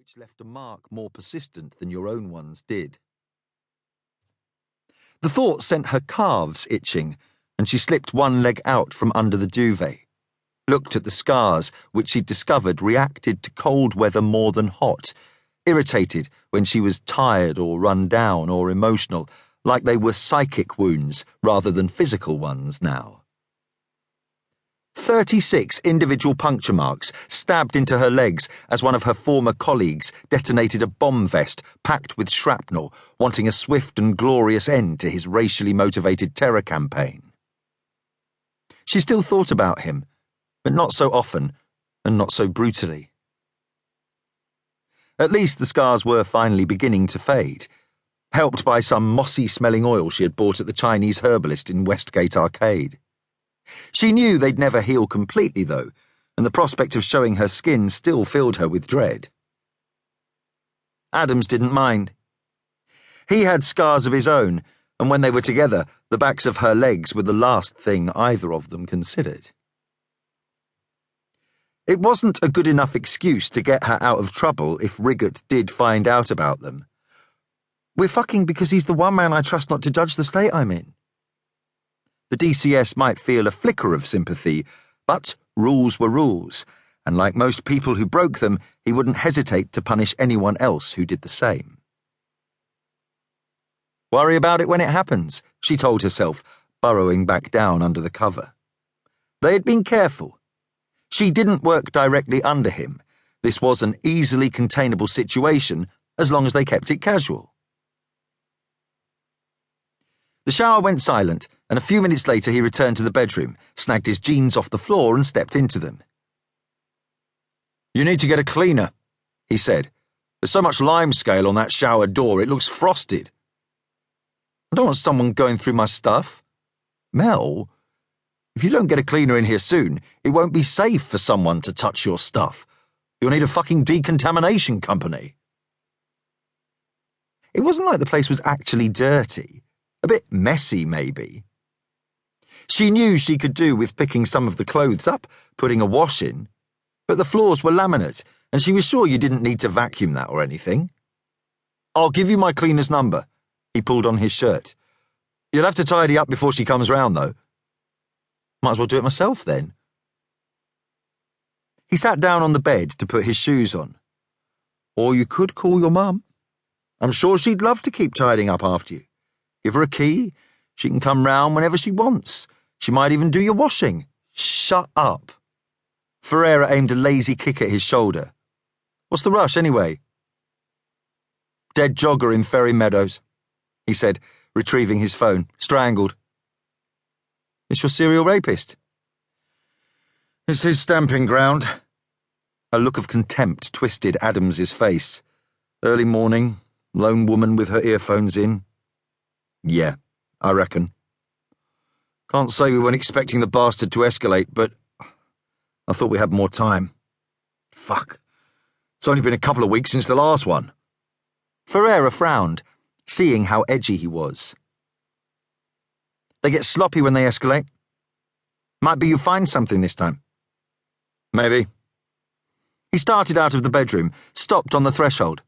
which left a mark more persistent than your own ones did. The thought sent her calves itching, and she slipped one leg out from under the duvet, looked at the scars which she'd discovered reacted to cold weather more than hot, irritated when she was tired or run down or emotional, like they were psychic wounds rather than physical ones now. 36 individual puncture marks stabbed into her legs as one of her former colleagues detonated a bomb vest packed with shrapnel, wanting a swift and glorious end to his racially motivated terror campaign. She still thought about him, but not so often and not so brutally. At least the scars were finally beginning to fade, helped by some mossy-smelling oil she had bought at the Chinese herbalist in Westgate Arcade. She knew they'd never heal completely, though, and the prospect of showing her skin still filled her with dread. Adams didn't mind. He had scars of his own, and when they were together, the backs of her legs were the last thing either of them considered. It wasn't a good enough excuse to get her out of trouble if Riggott did find out about them. We're fucking because he's the one man I trust not to judge the state I'm in. The DCS might feel a flicker of sympathy, but rules were rules, and like most people who broke them, he wouldn't hesitate to punish anyone else who did the same. Worry about it when it happens, she told herself, burrowing back down under the cover. They had been careful. She didn't work directly under him. This was an easily containable situation as long as they kept it casual. The shower went silent, and a few minutes later he returned to the bedroom, snagged his jeans off the floor and stepped into them. "You need to get a cleaner," he said. "There's so much limescale on that shower door, it looks frosted." "I don't want someone going through my stuff." "Mel, if you don't get a cleaner in here soon, it won't be safe for someone to touch your stuff. You'll need a fucking decontamination company." It wasn't like the place was actually dirty. A bit messy, maybe. She knew she could do with picking some of the clothes up, putting a wash in, but the floors were laminate, and she was sure you didn't need to vacuum that or anything. "I'll give you my cleaner's number." He pulled on his shirt. "You'll have to tidy up before she comes round, though." "Might as well do it myself, then." He sat down on the bed to put his shoes on. "Or you could call your mum. I'm sure she'd love to keep tidying up after you. Give her a key. She can come round whenever she wants. She might even do your washing." "Shut up." Ferreira aimed a lazy kick at his shoulder. "What's the rush, anyway?" "Dead jogger in Ferry Meadows," he said, retrieving his phone. "Strangled." "It's your serial rapist?" "It's his stamping ground." A look of contempt twisted Adams's face. "Early morning, lone woman with her earphones in. Yeah, I reckon. Can't say we weren't expecting the bastard to escalate, but I thought we had more time. Fuck. It's only been a couple of weeks since the last one." Ferreira frowned, seeing how edgy he was. "They get sloppy when they escalate. Might be you find something this time." "Maybe." He started out of the bedroom, stopped on the threshold.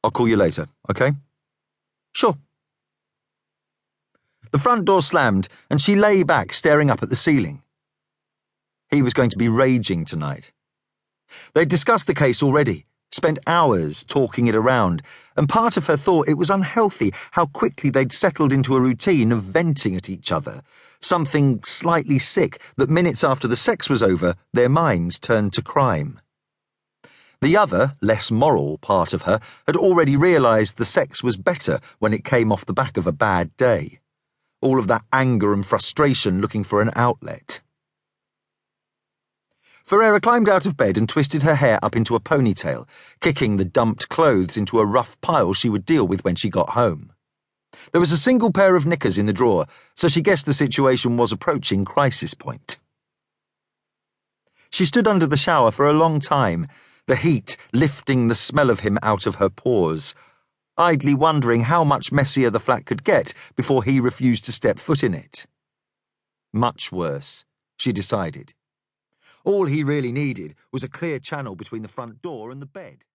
"I'll call you later, okay?" "Sure." The front door slammed, and she lay back, staring up at the ceiling. He was going to be raging tonight. They'd discussed the case already, spent hours talking it around, and part of her thought it was unhealthy how quickly they'd settled into a routine of venting at each other, something slightly sick that minutes after the sex was over, their minds turned to crime. The other, less moral part of her had already realised the sex was better when it came off the back of a bad day. All of that anger and frustration looking for an outlet. Ferreira climbed out of bed and twisted her hair up into a ponytail, kicking the dumped clothes into a rough pile she would deal with when she got home. There was a single pair of knickers in the drawer, so she guessed the situation was approaching crisis point. She stood under the shower for a long time, the heat lifting the smell of him out of her pores, idly wondering how much messier the flat could get before he refused to step foot in it. Much worse, she decided. All he really needed was a clear channel between the front door and the bed.